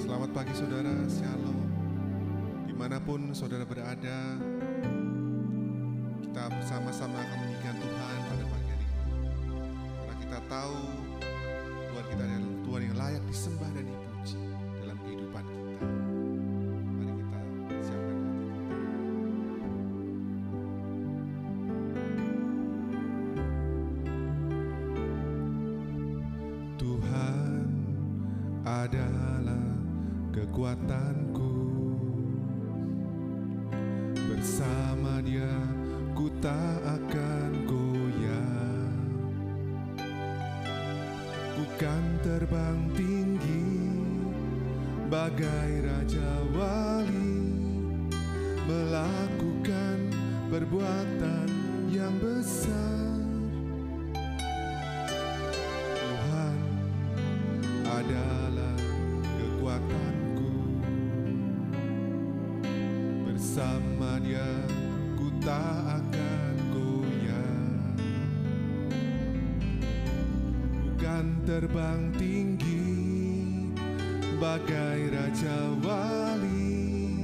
Selamat pagi saudara, Shalom. Dimanapun saudara berada, kita bersama-sama akan meninggikan Tuhan pada pagi hari ini. Karena kita tahu Tuhan kita adalah Tuhan yang layak disembah dan dipuji dalam kehidupan kita. Mari kita siapkan hati kita. Tuhan adalah kekuatanku, bersama Dia ku tak akan goyah. Ku kan terbang tinggi bagai raja wali, melakukan perbuatan yang besar. Tuhan adalah kekuatanku, bersama Dia ku tak akan goyah. Bukan terbang tinggi bagai raja wali,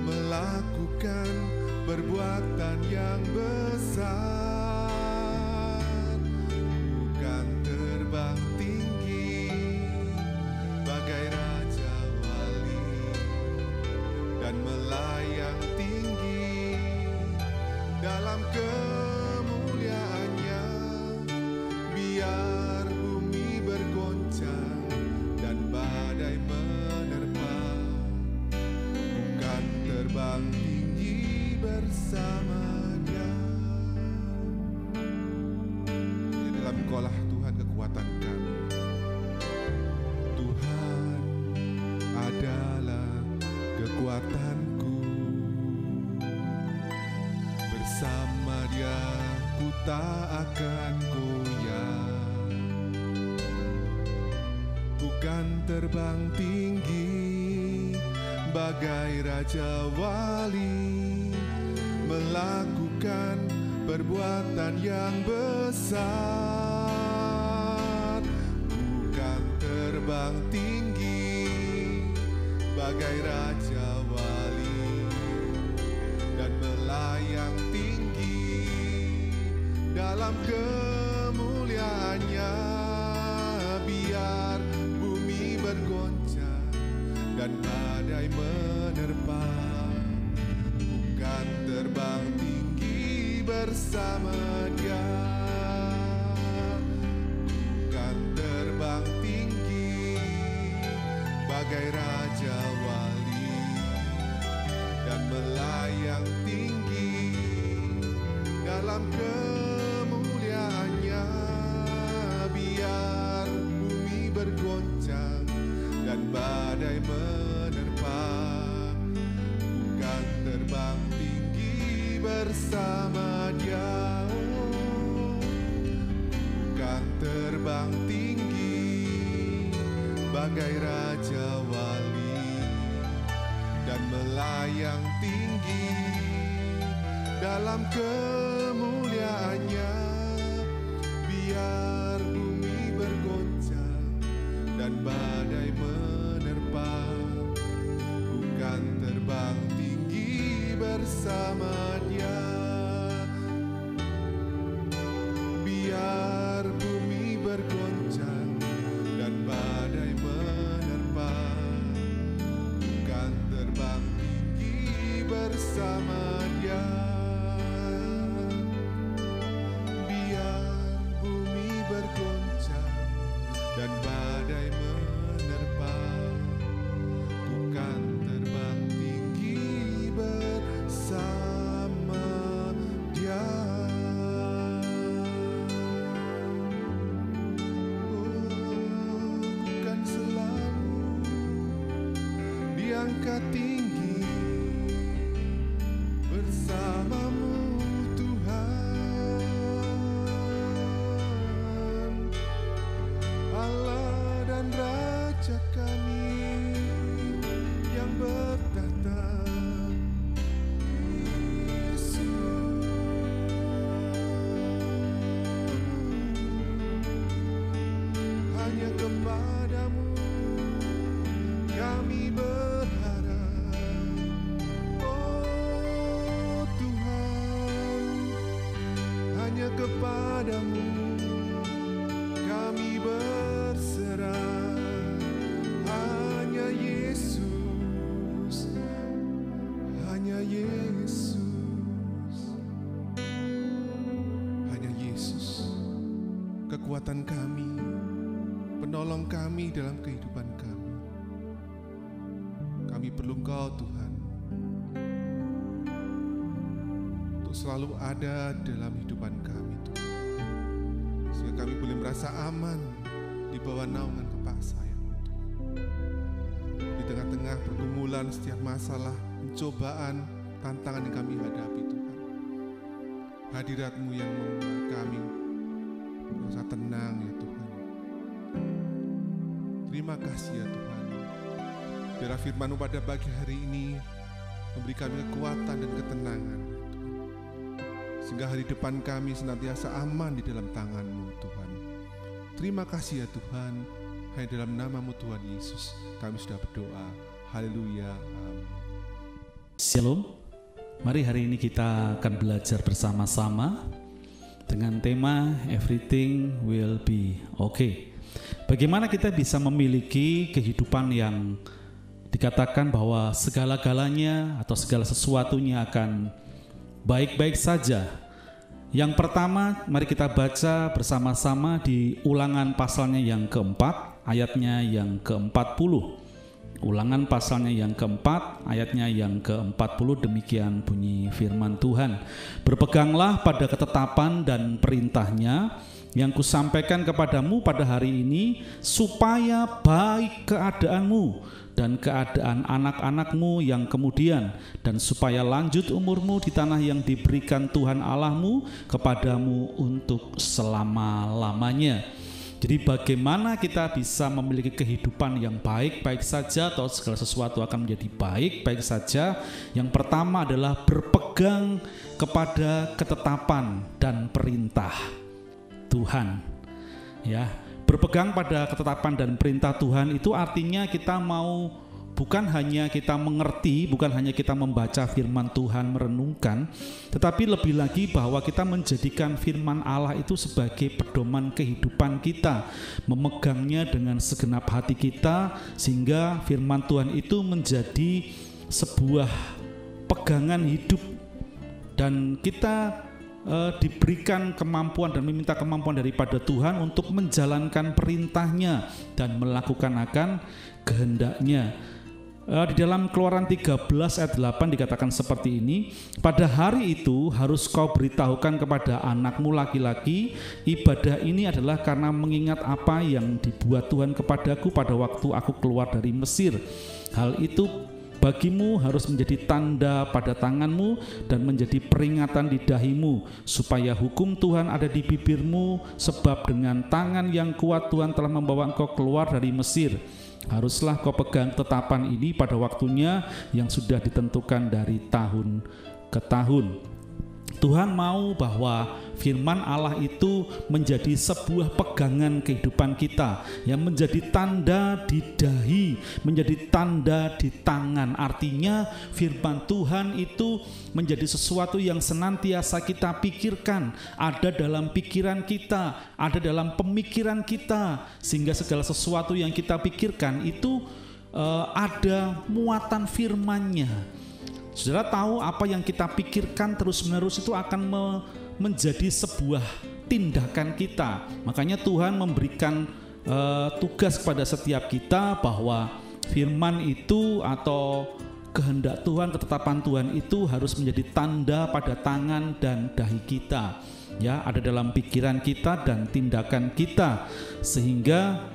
melakukan perbuatan yang besar. Bukan terbang tinggi bagai raja wali dan melayang tinggi dalam kemuliaannya, biar bumi bergoncang dan badai menerpa. Bukan terbang tinggi bersama Dia. Di dalam Engkaulah Tuhan kekuatan kami. Tuhan adalah kekuatanku, bersama Dia ku tak akan goyah. Bukan terbang tinggi bagai raja wali, melakukan perbuatan yang besar. Bukan terbang tinggi bagai raja wali dan melayang tinggi dalam kemuliaannya, biar bumi bergoncang dan badai menerpa. Bukan terbang tinggi bersama Dia. Bukan terbang tinggi bagai raja wali dan melayang tinggi dalam kemuliaannya, biar bumi bergoncang dan badai menerpa. Bukan terbang tinggi bersama Dia. Bukan terbang tinggi bagai raja wali dan melayang tinggi dalam kemuliaannya, biar bumi bergoncang dan badai menerpa. Bukan terbang tinggi bersama Dia, biar bumi bergoncang dan badai menerpa. Bukan terbang tinggi bersama Dia, biar bumi bergoncang dan badai menerpa. Bukan terbang tinggi bersama Dia. Bukan selalu diangkat tinggi bersamamu, Tuhan Allah dan Raja kami yang bertata. Yesus, hanya kepadamu kami kepadamu kami berserah. Hanya Yesus, hanya Yesus, hanya Yesus, kekuatan kami, penolong kami dalam kehidupan kami. Kami perlu Engkau Tuhan, untuk selalu ada dalam kehidupan kami Tuhan, sehingga kami boleh merasa aman di bawah naungan kasih-Mu Tuhan. Di tengah-tengah pergumulan setiap masalah, pencobaan, tantangan yang kami hadapi Tuhan, hadirat-Mu yang membuat kami merasa tenang ya Tuhan. Terima kasih ya Tuhan. Biarlah firman-Mu pada pagi hari ini memberi kami kekuatan dan ketenangan ya Tuhan, sehingga hari depan kami senantiasa aman di dalam tangan-Mu Tuhan. Terima kasih ya Tuhan. Hanya dalam nama-Mu Tuhan Yesus kami sudah berdoa. Haleluya, amin. Shalom. Mari hari ini kita akan belajar bersama-sama dengan tema Everything Will Be Okay. Bagaimana kita bisa memiliki kehidupan yang dikatakan bahwa segala-galanya atau segala sesuatunya akan baik-baik saja. Yang pertama, mari kita baca bersama-sama di Ulangan pasalnya yang keempat, ayatnya yang ke-40. Ulangan pasalnya yang keempat, ayatnya yang ke-40, demikian bunyi firman Tuhan. Berpeganglah pada ketetapan dan perintahnya yang kusampaikan kepadamu pada hari ini, supaya baik keadaanmu dan keadaan anak-anakmu yang kemudian, dan supaya lanjut umurmu di tanah yang diberikan Tuhan Allahmu kepadamu untuk selama-lamanya. Jadi bagaimana kita bisa memiliki kehidupan yang baik-baik saja atau segala sesuatu akan menjadi baik-baik saja? Yang pertama adalah berpegang kepada ketetapan dan perintah Tuhan. Ya, berpegang pada ketetapan dan perintah Tuhan itu artinya kita mau bukan hanya kita mengerti, bukan hanya kita membaca firman Tuhan, merenungkan, tetapi lebih lagi bahwa kita menjadikan firman Allah itu sebagai pedoman kehidupan kita, memegangnya dengan segenap hati kita, sehingga firman Tuhan itu menjadi sebuah pegangan hidup, dan kita diberikan kemampuan dan meminta kemampuan daripada Tuhan untuk menjalankan perintahnya dan melakukan akan kehendaknya. Di dalam Keluaran 13 ayat 8 dikatakan seperti ini, pada hari itu harus kau beritahukan kepada anakmu laki-laki, ibadah ini adalah karena mengingat apa yang dibuat Tuhan kepadaku pada waktu aku keluar dari Mesir. Hal itu bagimu harus menjadi tanda pada tanganmu dan menjadi peringatan di dahimu, supaya hukum Tuhan ada di bibirmu, sebab dengan tangan yang kuat Tuhan telah membawa engkau keluar dari Mesir. Haruslah kau pegang ketetapan ini pada waktunya yang sudah ditentukan dari tahun ke tahun. Tuhan mau bahwa firman Allah itu menjadi sebuah pegangan kehidupan kita, yang menjadi tanda di dahi, menjadi tanda di tangan. Artinya firman Tuhan itu menjadi sesuatu yang senantiasa kita pikirkan, ada dalam pikiran kita, ada dalam pemikiran kita, sehingga segala sesuatu yang kita pikirkan itu ada muatan firman-Nya. Saudara tahu apa yang kita pikirkan terus-menerus itu akan menjadi sebuah tindakan kita. Makanya Tuhan memberikan tugas kepada setiap kita bahwa firman itu atau kehendak Tuhan, ketetapan Tuhan itu harus menjadi tanda pada tangan dan dahi kita. Ya, ada dalam pikiran kita dan tindakan kita, sehingga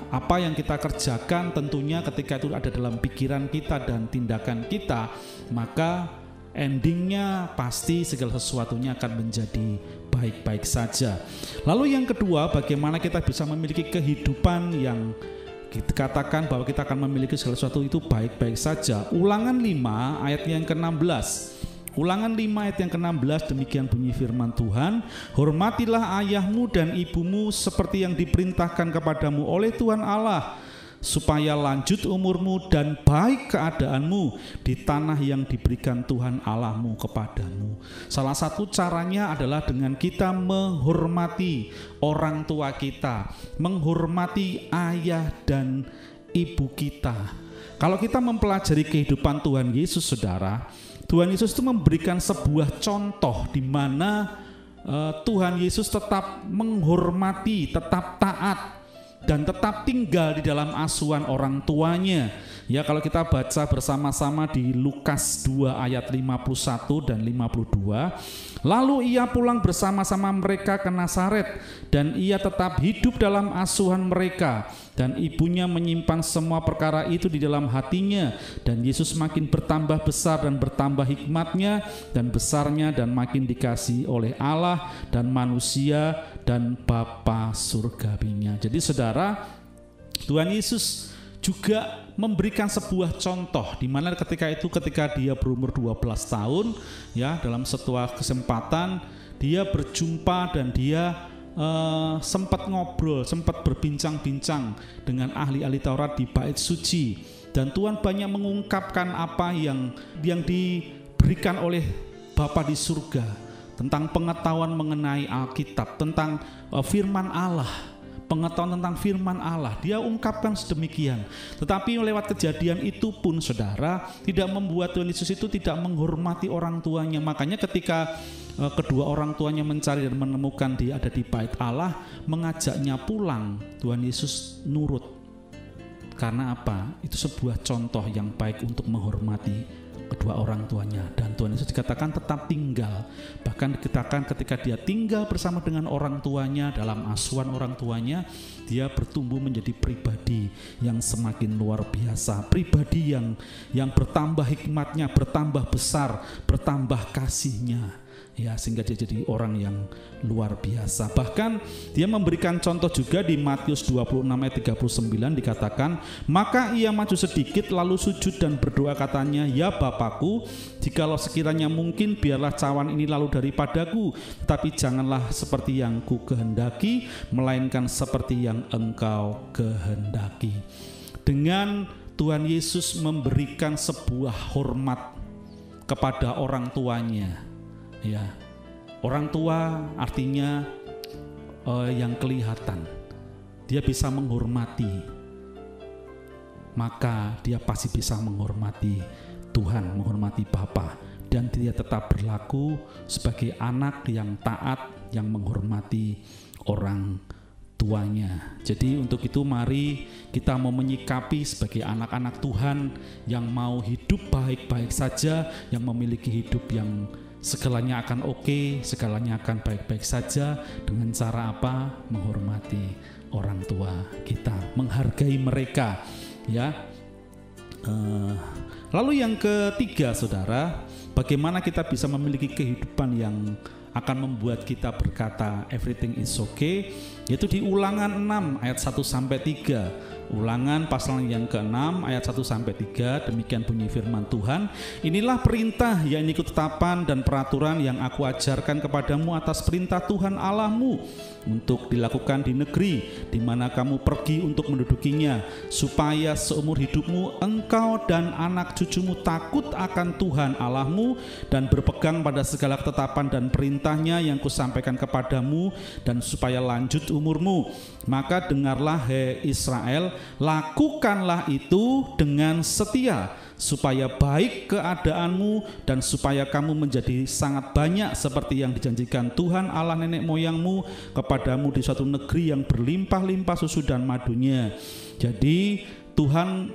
apa yang kita kerjakan tentunya ketika itu ada dalam pikiran kita dan tindakan kita, maka endingnya pasti segala sesuatunya akan menjadi baik-baik saja. Lalu yang kedua, bagaimana kita bisa memiliki kehidupan yang kita katakan bahwa kita akan memiliki segala sesuatu itu baik-baik saja. Ulangan 5 ayat yang ke-16. Ulangan 5 ayat yang ke-16, demikian bunyi firman Tuhan, hormatilah ayahmu dan ibumu seperti yang diperintahkan kepadamu oleh Tuhan Allah, supaya lanjut umurmu dan baik keadaanmu di tanah yang diberikan Tuhan Allahmu kepadamu. Salah satu caranya adalah dengan kita menghormati orang tua kita, menghormati ayah dan ibu kita. Kalau kita mempelajari kehidupan Tuhan Yesus, saudara, Tuhan Yesus itu memberikan sebuah contoh di mana Tuhan Yesus tetap menghormati, tetap taat, dan tetap tinggal di dalam asuhan orang tuanya. Ya, kalau kita baca bersama-sama di Lukas 2 ayat 51 dan 52, lalu ia pulang bersama-sama mereka ke Nazaret, dan ia tetap hidup dalam asuhan mereka, dan ibunya menyimpan semua perkara itu di dalam hatinya. Dan Yesus makin bertambah besar dan bertambah hikmatnya dan besarnya, dan makin dikasihi oleh Allah dan manusia dan Bapa surgawinya. Jadi saudara, Tuhan Yesus juga memberikan sebuah contoh di mana ketika dia berumur 12 tahun, ya, dalam sebuah kesempatan dia berjumpa dan dia sempat ngobrol, sempat berbincang-bincang dengan ahli-ahli Taurat di bait suci, dan Tuhan banyak mengungkapkan apa yang diberikan oleh Bapa di surga tentang pengetahuan mengenai Alkitab, tentang firman Allah. Pengetahuan tentang firman Allah dia ungkapkan sedemikian. Tetapi lewat kejadian itu pun, saudara, tidak membuat Tuhan Yesus itu tidak menghormati orang tuanya. Makanya ketika kedua orang tuanya mencari dan menemukan dia ada di bait Allah, mengajaknya pulang, Tuhan Yesus nurut. Karena apa? Itu sebuah contoh yang baik untuk menghormati kedua orang tuanya. Dan Tuhan Yesus dikatakan tetap tinggal. Bahkan dikatakan ketika dia tinggal bersama dengan orang tuanya, dalam asuhan orang tuanya, dia bertumbuh menjadi pribadi yang semakin luar biasa, pribadi yang bertambah hikmatnya, bertambah besar, bertambah kasihnya. Ya, sehingga dia jadi orang yang luar biasa. Bahkan dia memberikan contoh juga di Matius 26 ayat 39, dikatakan, maka ia maju sedikit lalu sujud dan berdoa, katanya, ya Bapakku, jikalau sekiranya mungkin biarlah cawan ini lalu daripadaku, tapi janganlah seperti yang ku kehendaki, melainkan seperti yang Engkau kehendaki. Dengan Tuhan Yesus memberikan sebuah hormat kepada orang tuanya. Ya, orang tua artinya yang kelihatan. Dia bisa menghormati, maka dia pasti bisa menghormati Tuhan, menghormati Bapa, dan dia tetap berlaku sebagai anak yang taat, yang menghormati orang tuanya. Jadi untuk itu mari kita mau menyikapi sebagai anak-anak Tuhan yang mau hidup baik-baik saja, yang memiliki hidup yang segalanya akan oke, segalanya akan baik-baik saja, dengan cara apa? Menghormati orang tua kita, menghargai mereka, ya. Lalu yang ketiga, saudara, bagaimana kita bisa memiliki kehidupan yang akan membuat kita berkata everything is okay, yaitu di Ulangan 6 ayat 1-3. Ulangan pasal yang ke-6 ayat 1-3, demikian bunyi firman Tuhan. Inilah perintah, yakni ketetapan dan peraturan yang aku ajarkan kepadamu atas perintah Tuhan Allahmu, untuk dilakukan di negeri di mana kamu pergi untuk mendudukinya, supaya seumur hidupmu engkau dan anak cucumu takut akan Tuhan Allahmu, dan berpegang pada segala ketetapan dan perintahnya yang kusampaikan kepadamu, dan supaya lanjut umurmu. Maka dengarlah, hai Israel, lakukanlah itu dengan setia, supaya baik keadaanmu dan supaya kamu menjadi sangat banyak seperti yang dijanjikan Tuhan Allah nenek moyangmu kepadamu di suatu negeri yang berlimpah-limpah susu dan madunya. Jadi Tuhan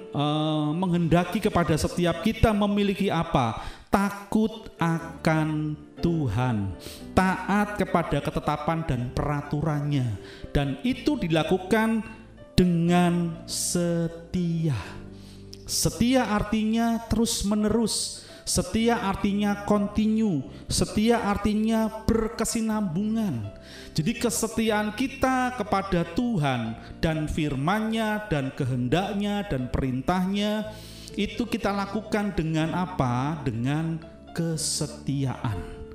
menghendaki kepada setiap kita memiliki apa? Takut akan Tuhan, taat kepada ketetapan dan peraturannya, dan itu dilakukan dengan setia. Setia artinya terus menerus, setia artinya continue, setia artinya berkesinambungan. Jadi kesetiaan kita kepada Tuhan dan firman-Nya dan kehendaknya dan perintahnya itu kita lakukan dengan apa? Dengan kesetiaan.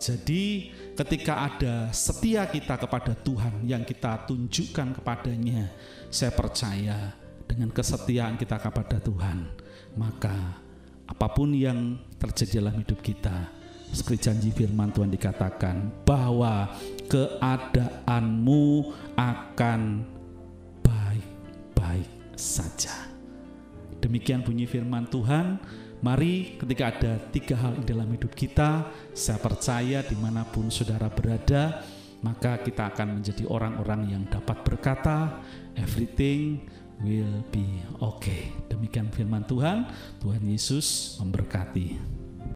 Jadi ketika ada setia kita kepada Tuhan yang kita tunjukkan kepadanya, saya percaya dengan kesetiaan kita kepada Tuhan, maka apapun yang terjadi dalam hidup kita, seperti janji firman Tuhan dikatakan bahwa keadaanmu akan baik-baik saja. Demikian bunyi firman Tuhan. Mari ketika ada 3 hal di dalam hidup kita, saya percaya dimanapun saudara berada, maka kita akan menjadi orang-orang yang dapat berkata, everything will be okay. Demikian firman Tuhan. Tuhan Yesus memberkati.